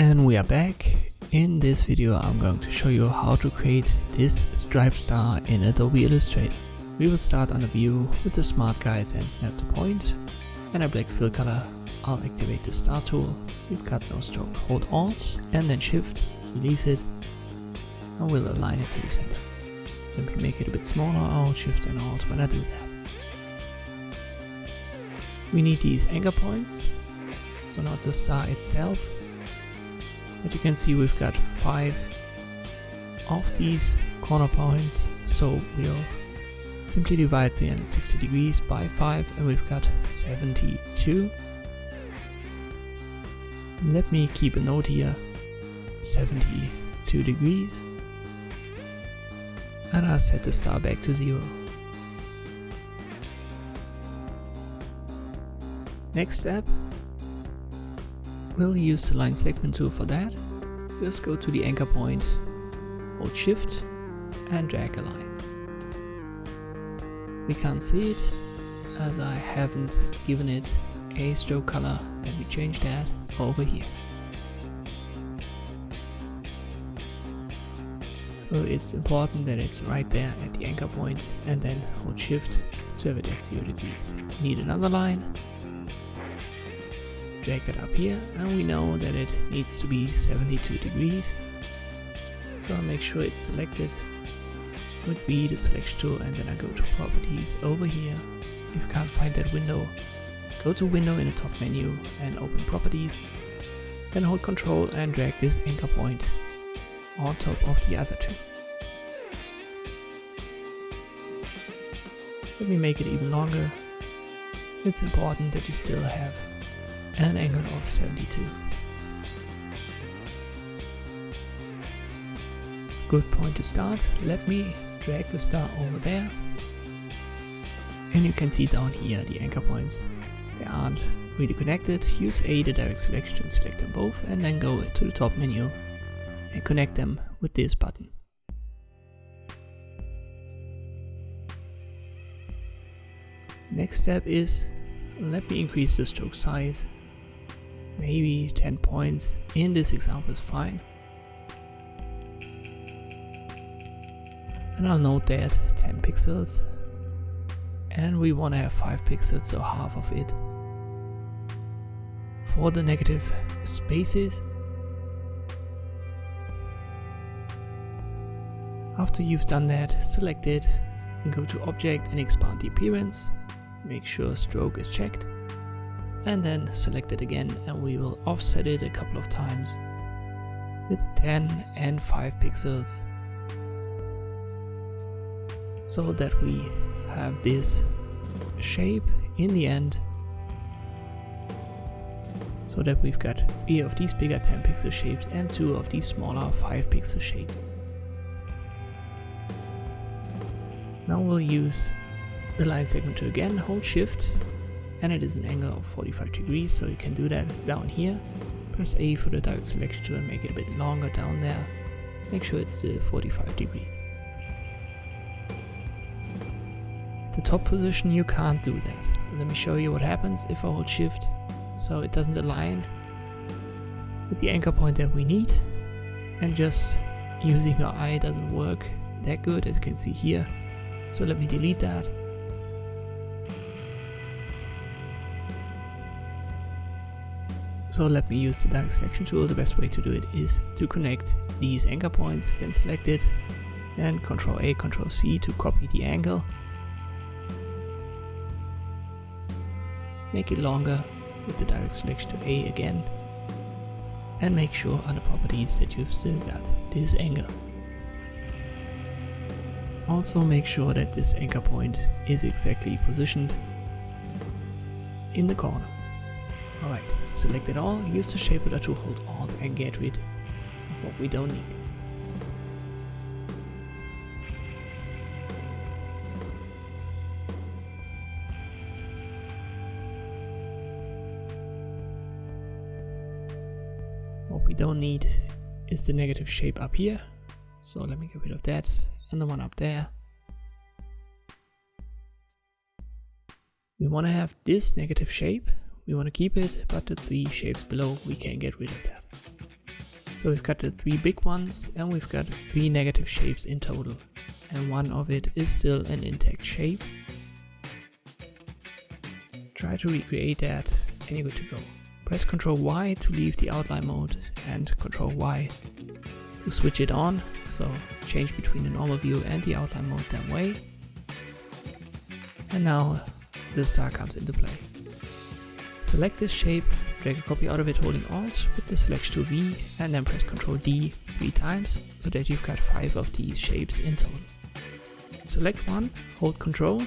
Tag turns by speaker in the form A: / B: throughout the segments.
A: And we are back. In this video I'm going to show you how to create this stripe star in Adobe Illustrator. We will start on the view with the smart guides and snap the point. And a black fill color, I'll activate the star tool. We've got no stroke, hold Alt and then Shift, release it, and we'll align it to the center. Let me make it a bit smaller, I'll Shift and Alt when I do that. We need these anchor points, so not the star itself. But you can see we've got 5 of these corner points, so we'll simply divide 360 degrees by 5 and we've got 72. Let me keep a note here, 72 degrees, and I'll set the star back to 0. Next step, we'll use the line segment tool for that. Just go to the anchor point, hold Shift and drag a line. We can't see it as I haven't given it a stroke color, and we change that over here. So it's important that it's right there at the anchor point, and then hold Shift to have it at 0 degrees. Need another line. Drag that up here, and we know that it needs to be 72 degrees. So I'll make sure it's selected with V, the selection tool, and then I go to properties over here. If you can't find that window, go to window in the top menu and open properties. Then hold Ctrl and drag this anchor point on top of the other two. Let me make it even longer. It's important that you still have an angle of 72. Good point to start. Let me drag the star over there. And you can see down here the anchor points. They aren't really connected. Use A, the direct selection, to select them both, and then go to the top menu and connect them with this button. Next step is, let me increase the stroke size. Maybe 10 points in this example is fine. And I'll note that 10 pixels. And we want to have 5 pixels, so half of it. For the negative spaces, after you've done that, select it and go to Object and expand the appearance. Make sure stroke is checked. And then select it again, and we will offset it a couple of times with 10 and 5 pixels, so that we have this shape in the end, so that we've got 3 of these bigger 10 pixel shapes and 2 of these smaller 5 pixel shapes. Now we'll use the line segment tool again, hold Shift, and it is an angle of 45 degrees, so you can do that down here. Press A for the direct selection tool and make it a bit longer down there. Make sure it's still 45 degrees. The top position, you can't do that. Let me show you what happens if I hold Shift, so it doesn't align with the anchor point that we need, and just using your eye doesn't work that good, as you can see here. So let me delete that. So let me use the direct selection tool. The best way to do it is to connect these anchor points, then select it, and Ctrl A, Ctrl C to copy the angle. Make it longer with the direct selection to A again, and make sure on the properties that you've still got this angle. Also make sure that this anchor point is exactly positioned in the corner. Alright, select it all, use the shaper to hold Alt and get rid of what we don't need. What we don't need is the negative shape up here, so let me get rid of that, and the one up there. We want to have this negative shape. We want to keep it, but the 3 shapes below, we can get rid of that. So we've got the 3 big ones and we've got 3 negative shapes in total. And one of it is still an intact shape. Try to recreate that and you're good to go. Press Ctrl Y to leave the outline mode and Ctrl Y to switch it on. So change between the normal view and the outline mode that way. And now the star comes into play. Select this shape, drag a copy out of it holding Alt with the selection tool V and then press Ctrl D 3 times so that you've got 5 of these shapes in total. Select one, hold Ctrl,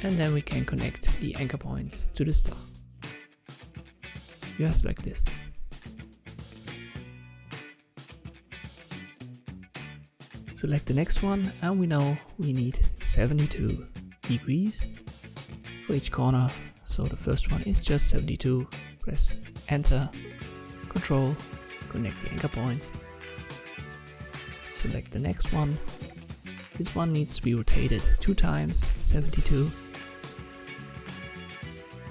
A: and then we can connect the anchor points to the star. Just like this. Select the next one and we know we need 72 degrees for each corner. So the first one is just 72. Press Enter, Control, connect the anchor points. Select the next one. This one needs to be rotated 2 times, 72.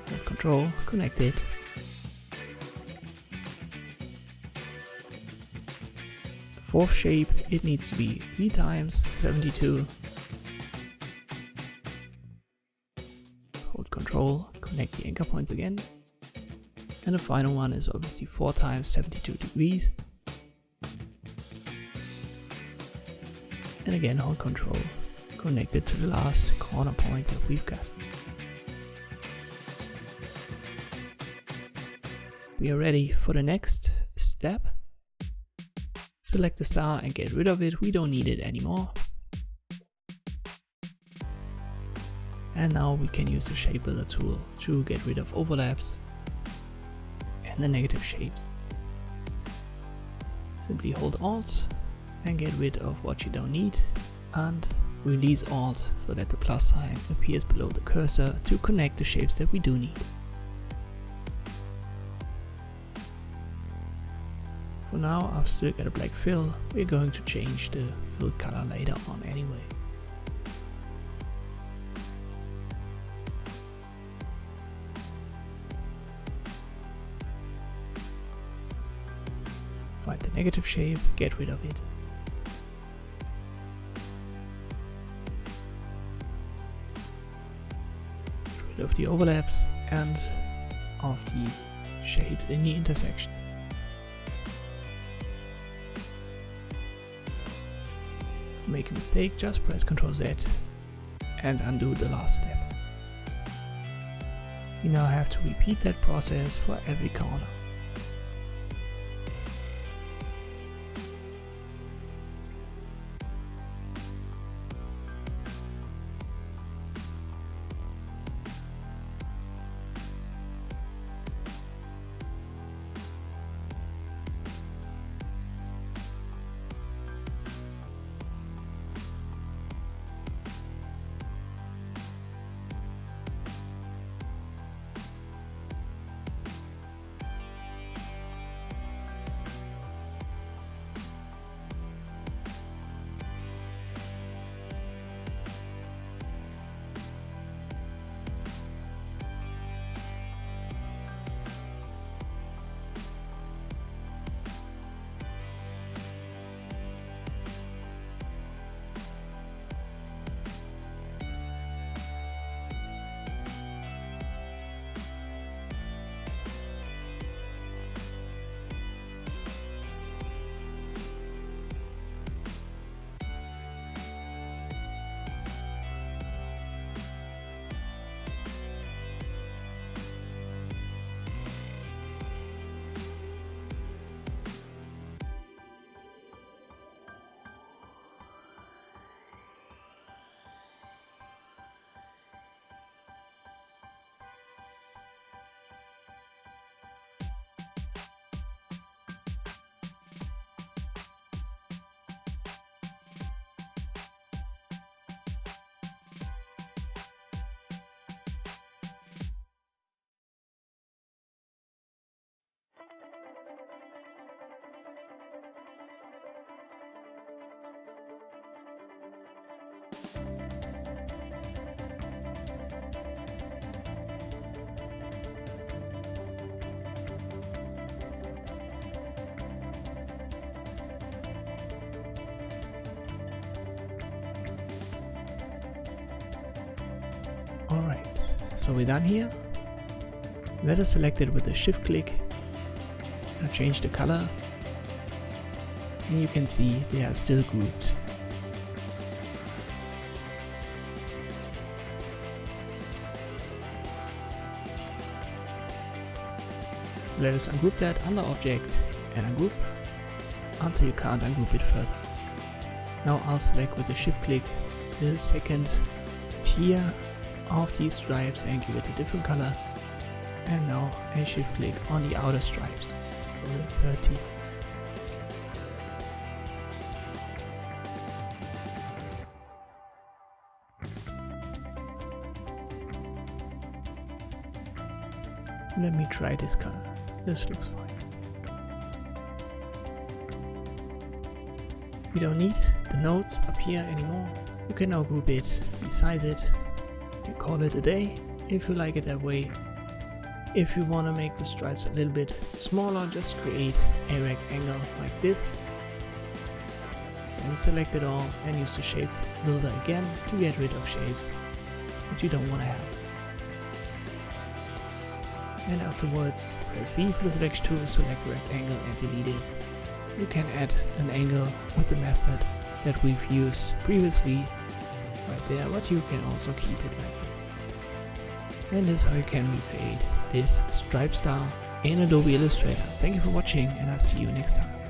A: Hold Control, connect it. The fourth shape, it needs to be 3 times, 72. Hold Control, connect the anchor points again. And the final one is obviously 4 times 72 degrees. And again hold Control, connect it to the last corner point that we've got. We are ready for the next step. Select the star and get rid of it, we don't need it anymore. And now we can use the Shape Builder tool to get rid of overlaps and the negative shapes. Simply hold Alt and get rid of what you don't need and release Alt so that the plus sign appears below the cursor to connect the shapes that we do need. For now I've still got a black fill, we're going to change the fill color later on anyway. Find the negative shape, get rid of it. Get rid of the overlaps and of these shapes in the intersection. Make a mistake, just press Ctrl Z and undo the last step. You now have to repeat that process for every corner. So we're done here. Let us select it with a shift click. I'll change the color. And you can see they are still grouped. Let us ungroup that under Object and ungroup until you can't ungroup it further. Now I'll select with a shift click the second tier of these stripes and give it a different color. And now a shift click on the outer stripes, so the third tier. Let me try this color. This looks fine. We don't need the notes up here anymore. You can now group it, resize it, and call it a day if you like it that way. If you want to make the stripes a little bit smaller, just create a rectangle like this. And select it all and use the shape builder again to get rid of shapes that you don't want to have. And afterwards, press V for the selection tool, select rectangle and delete it. You can add an angle with the method that we've used previously right there, but you can also keep it like this. And this is how you can recreate this stripe style in Adobe Illustrator. Thank you for watching and I'll see you next time.